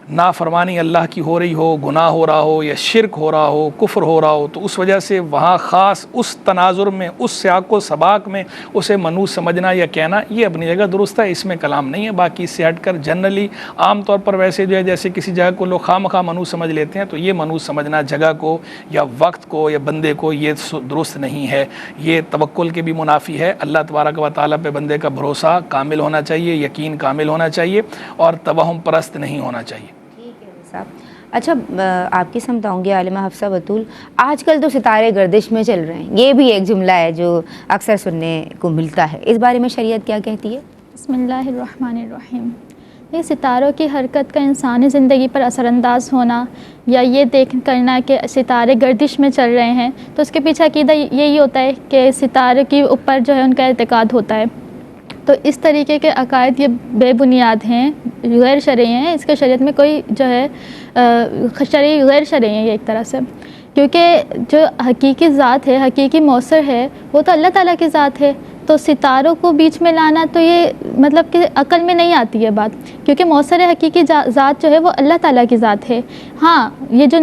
نافرمانی اللہ کی ہو رہی ہو، گناہ ہو رہا ہو، یا شرک ہو رہا ہو، کفر ہو رہا ہو، تو اس وجہ سے وہاں خاص اس تناظر میں، اس سیاق و سباق میں اسے منحوس سمجھنا یا کہنا یہ اپنی جگہ درست ہے، اس میں کلام نہیں ہے۔ باقی اس سے ہٹ کر جنرلی عام طور پر ویسے جو ہے جیسے کسی جگہ کو لوگ خواہ مخواہ منحوس سمجھ لیتے ہیں، تو یہ منحوس سمجھنا جگہ کو یا وقت کو یا بندے کو یہ درست نہیں ہے، یہ توکل کے بھی منافی ہے۔ اللہ تبارک و تعالیٰ پہ بندے کا بھروسہ کامل ہونا چاہیے، یقین کامل ہونا چاہیے، اور توہم پرست نہیں ہونا چاہیے۔ اچھا، آپ کی سمجھ آؤں گی عالمہ حفصہ بطول، آج کل تو ستارے گردش میں چل رہے ہیں، یہ بھی ایک جملہ ہے جو اکثر سننے کو ملتا ہے، اس بارے میں شریعت کیا کہتی ہے؟ بسم اللہ الرحمن الرحیم۔ یہ ستاروں کی حرکت کا انسانی زندگی پر اثر انداز ہونا، یا یہ دیکھ کرنا کہ ستارے گردش میں چل رہے ہیں، تو اس کے پیچھے عقیدہ یہی ہوتا ہے کہ ستارے کے اوپر جو ہے ان کا اعتقاد ہوتا ہے۔ تو اس طریقے کے عقائد یہ بے بنیاد ہیں، غیر شرعی ہیں، اس کے شریعت میں کوئی جو ہے شرعی غیر شرعی ہیں یہ ایک طرح سے، کیونکہ جو حقیقی ذات ہے، حقیقی موثر ہے، وہ تو اللہ تعالیٰ کی ذات ہے۔ تو ستاروں کو بیچ میں لانا تو یہ مطلب کہ عقل میں نہیں آتی ہے بات، کیونکہ موثر حقیقی ذات جو ہے وہ اللہ تعالیٰ کی ذات ہے۔ ہاں، یہ جو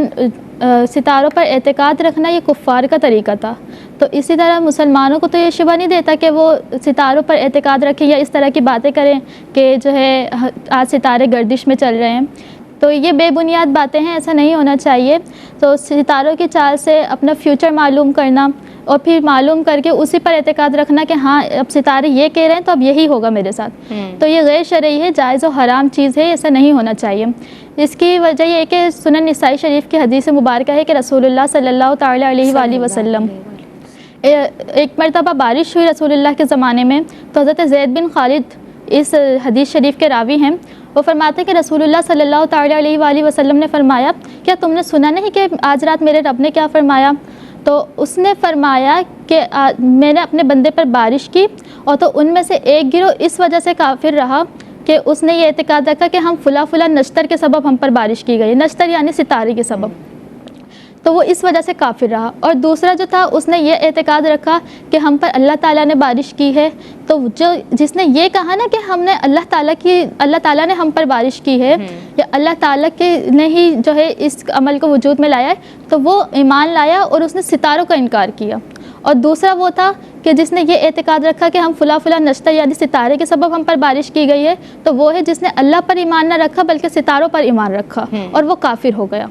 ستاروں پر اعتقاد رکھنا یہ کفار کا طریقہ تھا، تو اسی طرح مسلمانوں کو تو یہ شبہ نہیں دیتا کہ وہ ستاروں پر اعتقاد رکھیں یا اس طرح کی باتیں کریں کہ جو ہے آج ستارے گردش میں چل رہے ہیں، تو یہ بے بنیاد باتیں ہیں، ایسا نہیں ہونا چاہیے۔ تو ستاروں کی چال سے اپنا فیوچر معلوم کرنا اور پھر معلوم کر کے اسی پر اعتقاد رکھنا کہ ہاں اب ستارے یہ کہہ رہے ہیں تو اب یہی ہوگا میرے ساتھ، تو یہ غیر شرعی ہے، جائز و حرام چیز ہے، ایسا نہیں ہونا چاہیے۔ اس کی وجہ یہ ہے کہ سنن نسائی شریف کی حدیث مبارکہ ہے کہ رسول اللہ صلی اللہ تعالیٰ علیہ وآلہ وسلم ایک مرتبہ بارش ہوئی رسول اللہ کے زمانے میں، تو حضرت زید بن خالد اس حدیث شریف کے راوی ہیں، وہ فرماتے ہیں کہ رسول اللہ صلی اللہ تعالیٰ علیہ وآلہ وسلم نے فرمایا کیا تم نے سنا نہیں کہ آج رات میرے رب نے کیا فرمایا؟ تو اس نے فرمایا کہ میں نے اپنے بندے پر بارش کی اور تو ان میں سے ایک گروہ اس وجہ سے کافر رہا کہ اس نے یہ اعتقاد رکھا کہ ہم فلاں نشتر کے سبب ہم پر بارش کی گئی، نشتر یعنی ستارے کے سبب، تو وہ اس وجہ سے کافر رہا۔ اور دوسرا جو تھا اس نے یہ اعتقاد رکھا کہ ہم پر اللہ تعالیٰ نے بارش کی ہے، تو جس نے یہ کہا نا کہ ہم نے اللہ تعالیٰ نے ہم پر بارش کی ہے یا اللہ تعالیٰ کے نے ہی جو ہے اس عمل کو وجود میں لایا ہے، تو وہ ایمان لایا اور اس نے ستاروں کا انکار کیا۔ اور دوسرا وہ تھا کہ جس نے یہ اعتقاد رکھا کہ ہم فلاں نشتر یعنی ستارے کے سبب ہم پر بارش کی گئی ہے، تو وہ ہے جس نے اللہ پر ایمان نہ رکھا بلکہ ستاروں پر ایمان رکھا اور وہ کافر ہو گیا۔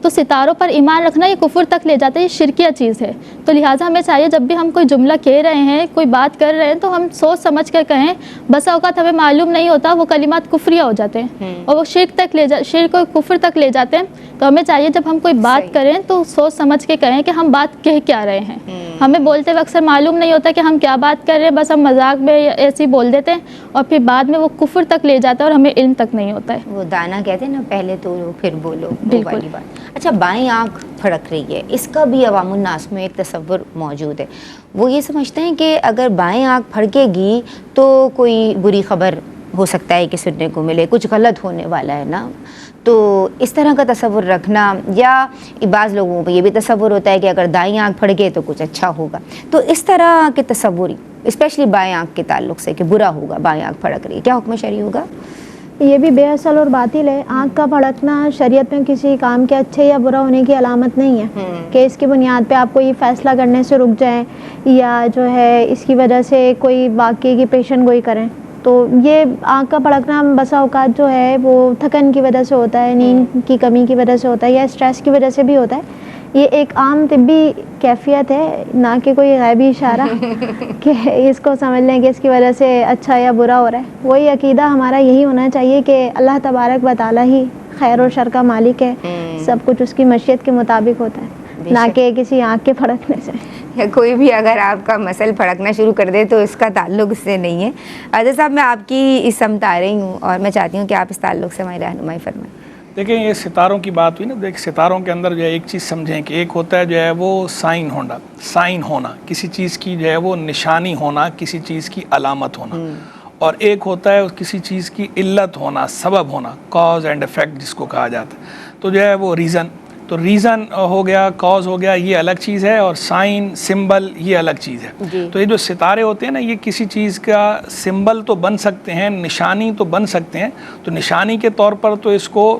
تو ستاروں پر ایمان رکھنا یہ کفر تک لے جاتا ہے، یہ شرکیہ چیز ہے، تو لہٰذا ہمیں چاہیے جب بھی ہم کوئی جملہ کہہ رہے ہیں، کوئی بات کر رہے ہیں، تو ہم سوچ سمجھ کر کہیں۔ بسا اوقات ہمیں معلوم نہیں ہوتا، وہ کلمات کفریہ ہو جاتے ہیں اور وہ شرک اور کفر تک لے جاتے ہیں، تو ہمیں چاہیے جب ہم کوئی بات کریں تو سوچ سمجھ کے کہیں کہ ہم بات کہہ کیا رہے ہیں۔ ہمیں بولتے وقت اکثر معلوم نہیں ہوتا کہ ہم کیا بات کر رہے ہیں، بس ہم مذاق میں ایسے ہی بول دیتے ہیں اور پھر بعد میں وہ کفر تک لے جاتا ہے اور ہمیں علم تک نہیں ہوتا ہے۔ وہ دانا کہتے ہیں نا، پہلے تو پھر بولو، وہ والی بات۔ اچھا، بائیں آنکھ پھڑک رہی ہے، اس کا بھی عوام الناس میں ایک تصور موجود ہے، وہ یہ سمجھتے ہیں کہ اگر بائیں آنکھ پھڑکے گی تو کوئی بری خبر ہو سکتا ہے کہ سننے کو ملے، کچھ غلط ہونے والا ہے نا، تو اس طرح کا تصور رکھنا، یا بعض لوگوں کو یہ بھی تصور ہوتا ہے کہ اگر دائیں آنکھ پھڑکے تو کچھ اچھا ہوگا، تو اس طرح کے تصوری اسپیشلی بائیں آنکھ کے تعلق سے کہ برا ہوگا، بائیں آنکھ پھڑک رہی ہے، کیا حکم شرعی ہوگا؟ یہ بھی بے اصل اور باطل ہے۔ آنکھ کا پھڑکنا شریعت میں کسی کام کے اچھے یا برا ہونے کی علامت نہیں ہے کہ اس کی بنیاد پہ آپ کو یہ فیصلہ کرنے سے رک جائیں یا جو ہے اس کی وجہ سے کوئی واقعے کی پیشن گوئی کریں۔ تو یہ آنکھ کا پھڑکنا بسا اوقات جو ہے وہ تھکن کی وجہ سے ہوتا ہے، نیند کی کمی کی وجہ سے ہوتا ہے یا اسٹریس کی وجہ سے بھی ہوتا ہے۔ یہ ایک عام طبی کیفیت ہے، نہ کہ کوئی غیبی اشارہ کہ اس کو سمجھ لیں کہ اس کی وجہ سے اچھا یا برا ہو رہا ہے۔ وہی عقیدہ ہمارا یہی ہونا چاہیے کہ اللہ تبارک و تعالیٰ ہی خیر اور شر کا مالک ہے، سب کچھ اس کی مشیت کے مطابق ہوتا ہے، نہ کہ کسی آنکھ کے پھڑکنے سے۔ یا کوئی بھی اگر آپ کا مسل پھڑکنا شروع کر دے تو اس کا تعلق اس سے نہیں ہے۔ عادل صاحب، میں آپ کی اس سمت آ رہی ہوں اور میں چاہتی ہوں کہ آپ اس تعلق سے ہماری رہنمائی فرمائیں۔ دیکھیں، یہ ستاروں کی بات ہوئی نا، دیکھ ستاروں کے اندر جو ہے ایک چیز سمجھیں کہ ایک ہوتا ہے جو ہے وہ سائن ہونا، کسی چیز کی جو ہے وہ نشانی ہونا، کسی چیز کی علامت ہونا، اور ایک ہوتا ہے کسی چیز کی علت ہونا، سبب ہونا، کاز اینڈ افیکٹ جس کو کہا جاتا ہے، تو جو ہے وہ ریزن، تو ریزن ہو گیا، کاز ہو گیا، یہ الگ چیز ہے، اور سائن سمبل یہ الگ چیز ہے۔ تو یہ جو ستارے ہوتے ہیں نا، یہ کسی چیز کا سمبل تو بن سکتے ہیں، نشانی تو بن سکتے ہیں، تو نشانی کے طور پر تو اس کو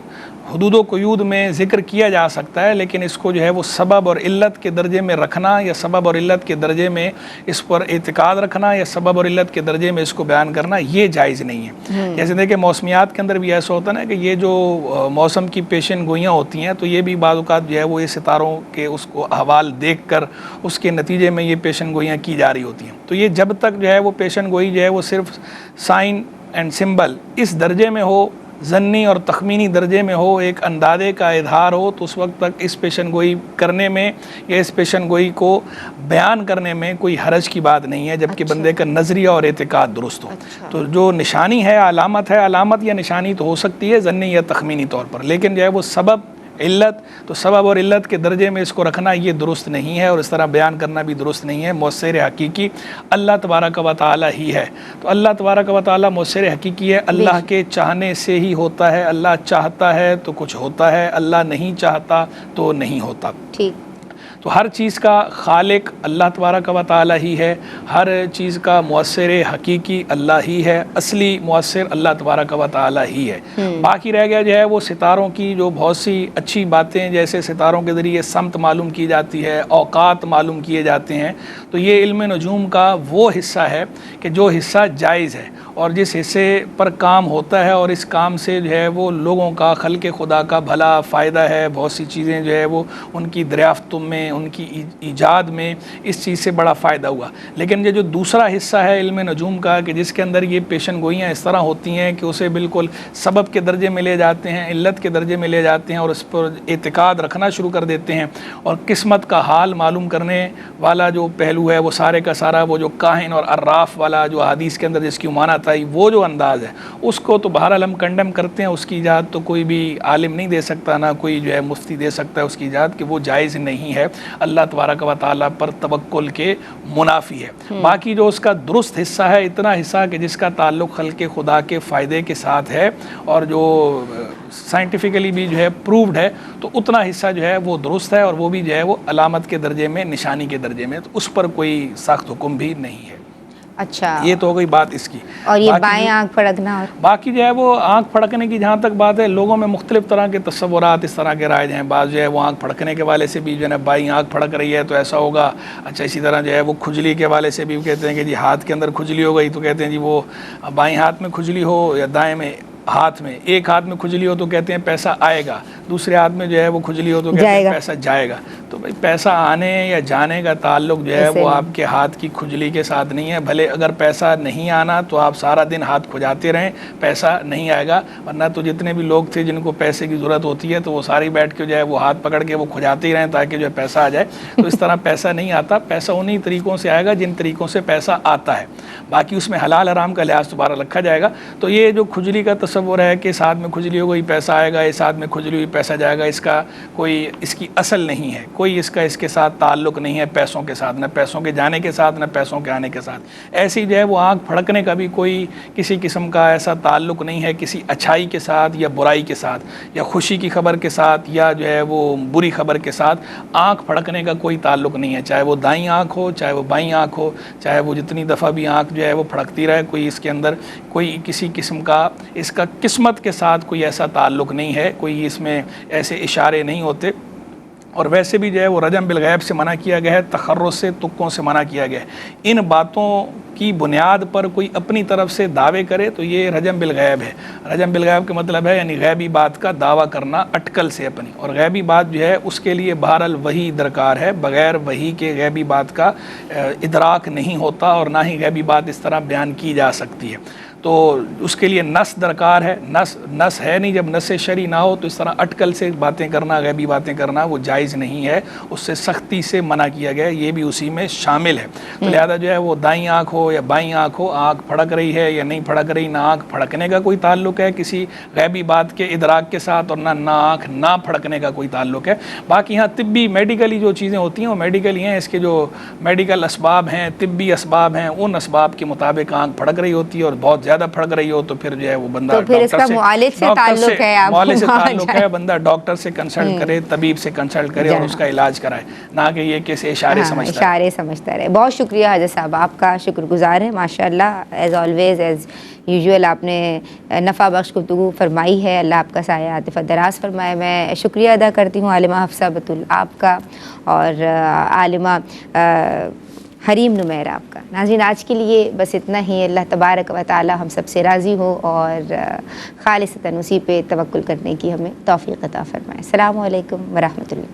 حدود و قیود میں ذکر کیا جا سکتا ہے، لیکن اس کو جو ہے وہ سبب اور علت کے درجے میں رکھنا یا سبب اور علت کے درجے میں اس پر اعتقاد رکھنا یا سبب اور علت کے درجے میں اس کو بیان کرنا یہ جائز نہیں ہے۔ جیسے دیکھیں موسمیات کے اندر بھی ایسا ہوتا ہے نا کہ یہ جو موسم کی پیشن گوئیاں ہوتی ہیں، تو یہ بھی بعض اوقات جو ہے وہ یہ ستاروں کے اس کو احوال دیکھ کر اس کے نتیجے میں یہ پیشن گوئیاں کی جا رہی ہوتی ہیں۔ تو یہ جب تک جو ہے وہ پیشن گوئی جو ہے وہ صرف سائن اینڈ سمبل اس درجے میں ہو، ضنی اور تخمینی درجے میں ہو، ایک اندازے کا اظہار ہو، تو اس وقت تک اس پیشن گوئی کرنے میں یا اس پیشن گوئی کو بیان کرنے میں کوئی حرج کی بات نہیں ہے، جبکہ بندے کا نظریہ اور اعتقاد درست ہو۔ تو جو نشانی ہے، علامت ہے، علامت یا نشانی تو ہو سکتی ہے ضنی یا تخمینی طور پر، لیکن جو ہے وہ سبب علت، تو سبب اور علت کے درجے میں اس کو رکھنا یہ درست نہیں ہے، اور اس طرح بیان کرنا بھی درست نہیں ہے۔ مؤثر حقیقی اللہ تبارک و تعالی ہی ہے، تو اللہ تبارک و تعالی مؤثر حقیقی ہے، اللہ کے چاہنے سے ہی ہوتا ہے، اللہ چاہتا ہے تو کچھ ہوتا ہے، اللہ نہیں چاہتا تو نہیں ہوتا۔ ٹھیک۔ تو ہر چیز کا خالق اللہ تبارک و تعالی ہی ہے، ہر چیز کا مؤثر حقیقی اللہ ہی ہے، اصلی مؤثر اللہ تبارک و تعالی ہی ہے۔ باقی رہ گیا جو ہے وہ ستاروں کی جو بہت سی اچھی باتیں، جیسے ستاروں کے ذریعے سمت معلوم کی جاتی ہے، اوقات معلوم کیے جاتے ہیں، تو یہ علم نجوم کا وہ حصہ ہے کہ جو حصہ جائز ہے، اور جس حصے پر کام ہوتا ہے اور اس کام سے جو ہے وہ لوگوں کا، خلق خدا کا بھلا فائدہ ہے، بہت سی چیزیں جو ہے وہ ان کی دریافت میں، ان کی ایجاد میں اس چیز سے بڑا فائدہ ہوا۔ لیکن یہ جو دوسرا حصہ ہے علم نجوم کا کہ جس کے اندر یہ پیشن گوئیاں اس طرح ہوتی ہیں کہ اسے بالکل سبب کے درجے میں لے جاتے ہیں، علت کے درجے میں لے جاتے ہیں، اور اس پر اعتقاد رکھنا شروع کر دیتے ہیں، اور قسمت کا حال معلوم کرنے والا جو پہلو ہے وہ سارے کا سارا وہ جو کاہن اور عراف والا جو حدیث کے اندر جس کی معنات آئی، وہ جو انداز ہے اس کو تو بہرحال ہم کنڈم کرتے ہیں۔ اس کی ایجاد تو کوئی بھی عالم نہیں دے سکتا، نہ کوئی جو ہے مفتی دے سکتا ہے اس کی ایجاد، کہ وہ جائز نہیں ہے، اللہ تبارک و تعالیٰ پر توکل کے منافی ہے۔ باقی جو اس کا درست حصہ ہے، اتنا حصہ کہ جس کا تعلق خلق خدا کے فائدے کے ساتھ ہے اور جو سائنٹیفکلی بھی جو ہے پرووڈ ہے، تو اتنا حصہ جو ہے وہ درست ہے، اور وہ بھی جو ہے وہ علامت کے درجے میں، نشانی کے درجے میں، تو اس پر کوئی سخت حکم بھی نہیں ہے۔ اچھا، یہ تو ہو گئی بات اس کی۔ اور یہ بائیں آنکھ پھڑکنا، اور باقی جو ہے وہ آنکھ پھڑکنے کی جہاں تک بات ہے، لوگوں میں مختلف طرح کے تصورات اس طرح کے رائج ہیں۔ بعض جو ہے وہ آنکھ پھڑکنے کے والے سے بھی جو ہے نا بائیں آنکھ پھڑک رہی ہے تو ایسا ہوگا۔ اچھا، اسی طرح جو ہے وہ کھجلی کے والے سے بھی کہتے ہیں کہ جی ہاتھ کے اندر کھجلی ہو گئی تو کہتے ہیں جی وہ بائیں ہاتھ میں کھجلی ہو یا دائیں میں ہاتھ میں، ایک ہاتھ میں کھجلی ہو تو کہتے ہیں پیسہ آئے گا، دوسرے ہاتھ میں جو ہے وہ کھجلی ہو تو کہتے ہیں پیسہ جائے گا۔ تو بھائی پیسہ آنے یا جانے کا تعلق جو ہے وہ آپ کے ہاتھ کی کھجلی کے ساتھ نہیں ہے۔ بھلے اگر پیسہ نہیں آنا تو آپ سارا دن ہاتھ کھجاتے رہیں، پیسہ نہیں آئے گا۔ ورنہ تو جتنے بھی لوگ تھے جن کو پیسے کی ضرورت ہوتی ہے تو وہ ساری بیٹھ کے جو ہے وہ ہاتھ پکڑ کے وہ کھجاتے ہی رہیں تاکہ جو ہے پیسہ آ جائے۔ تو اس طرح پیسہ نہیں آتا، پیسہ انہی طریقوں سے آئے گا جن طریقوں سے پیسہ آتا ہے۔ باقی اس میں حلال حرام کا لحاظ دوبارہ رکھا جائے گا۔ تو یہ جو کھجلی کا تصور ہے کہ اس ہاتھ میں کھجلی ہو گئی پیسہ آئے گا، اس ہاتھ میں کھجلی ہوئی پیسہ جائے گا، اس کا کوئی اس کی اصل نہیں ہے، کوئی اس کا اس کے ساتھ تعلق نہیں ہے، پیسوں کے ساتھ، نہ پیسوں کے جانے کے ساتھ نہ پیسوں کے آنے کے ساتھ۔ ایسی جو ہے وہ آنکھ پھڑکنے کا بھی کوئی کسی قسم کا ایسا تعلق نہیں ہے کسی اچھائی کے ساتھ یا برائی کے ساتھ، یا خوشی کی خبر کے ساتھ یا جو ہے وہ بری خبر کے ساتھ۔ آنکھ پھڑکنے کا کوئی تعلق نہیں ہے، چاہے وہ دائیں آنکھ ہو، چاہے وہ بائیں آنکھ ہو، چاہے وہ جتنی دفعہ بھی آنکھ جو ہے وہ پھڑکتی رہے، کوئی اس کے اندر کوئی کسی قسم کا اس کا قسمت کے ساتھ کوئی ایسا تعلق نہیں ہے، کوئی اس میں ایسے اشارے نہیں ہوتے۔ اور ویسے بھی جو ہے وہ رجم بالغیب سے منع کیا گیا ہے، تخرص سے، تکوں سے منع کیا گیا ہے۔ ان باتوں کی بنیاد پر کوئی اپنی طرف سے دعوے کرے تو یہ رجم بالغیب ہے۔ رجم بالغیب کا مطلب ہے یعنی غیبی بات کا دعویٰ کرنا اٹکل سے اپنی، اور غیبی بات جو ہے اس کے لیے بہرحال وحی درکار ہے، بغیر وحی کے غیبی بات کا ادراک نہیں ہوتا، اور نہ ہی غیبی بات اس طرح بیان کی جا سکتی ہے۔ تو اس کے لیے نص درکار ہے، نص ہے نہیں، جب نص شرعی نہ ہو تو اس طرح اٹکل سے باتیں کرنا، غیبی باتیں کرنا وہ جائز نہیں ہے، اس سے سختی سے منع کیا گیا ہے، یہ بھی اسی میں شامل ہے۔ تو لہذا جو ہے وہ دائیں آنکھ ہو یا بائیں آنکھ ہو، آنکھ پھڑک رہی ہے یا نہیں پھڑک رہی، نہ آنکھ پھڑکنے کا کوئی تعلق ہے کسی غیبی بات کے ادراک کے ساتھ، اور نہ آنکھ نہ پھڑکنے کا کوئی تعلق ہے۔ باقی یہاں طبی میڈیکلی جو چیزیں ہوتی ہیں وہ میڈیکل ہی ہیں، اس کے جو میڈیکل اسباب ہیں، طبی اسباب ہیں، ان اسباب کے مطابق آنکھ پھڑک رہی ہوتی ہے، اور بہت زیادہ پھڑک رہی ہو تو پھر جو ہے وہ بندہ معالج سے تعلق ہے، معالج سے تعلق ہے، بندہ ڈاکٹر سے کنسلٹ کرے، طبیب سے کنسلٹ کرے اور اس کا علاج کرائے، نہ کہ یہ کیسے اشارے سمجھتا رہے۔ بہت شکریہ حضرت صاحب، آپ کا شکر گزار ہے، ماشاءاللہ ایز آلویز ایز یوزول آپ نے نفع بخش گفتگو فرمائی ہے، اللہ آپ کا سایہ عاطفت دراز فرمائے۔ میں شکریہ ادا کرتی ہوں عالمہ حفصہ بتول آپ کا اور عالمہ حریم نمیر آپ کا۔ ناظرین آج کے لیے بس اتنا ہی، اللہ تبارک و تعالی ہم سب سے راضی ہو اور خالصتاً اسی پہ توکل کرنے کی ہمیں توفیق عطا فرمائے۔ السلام علیکم ورحمۃ اللہ۔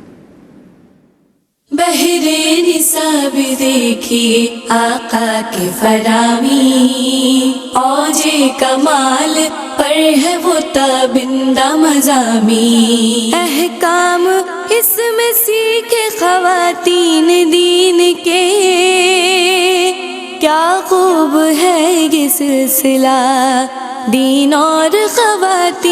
بہرے نصاب دیکھیے آقا کی فرامی، اوج کمال پر ہے وہ تابندہ مضامین، احکام اس میں سیکھے خواتین دین کے، کیا خوب ہے یہ سلسلہ دین اور خواتین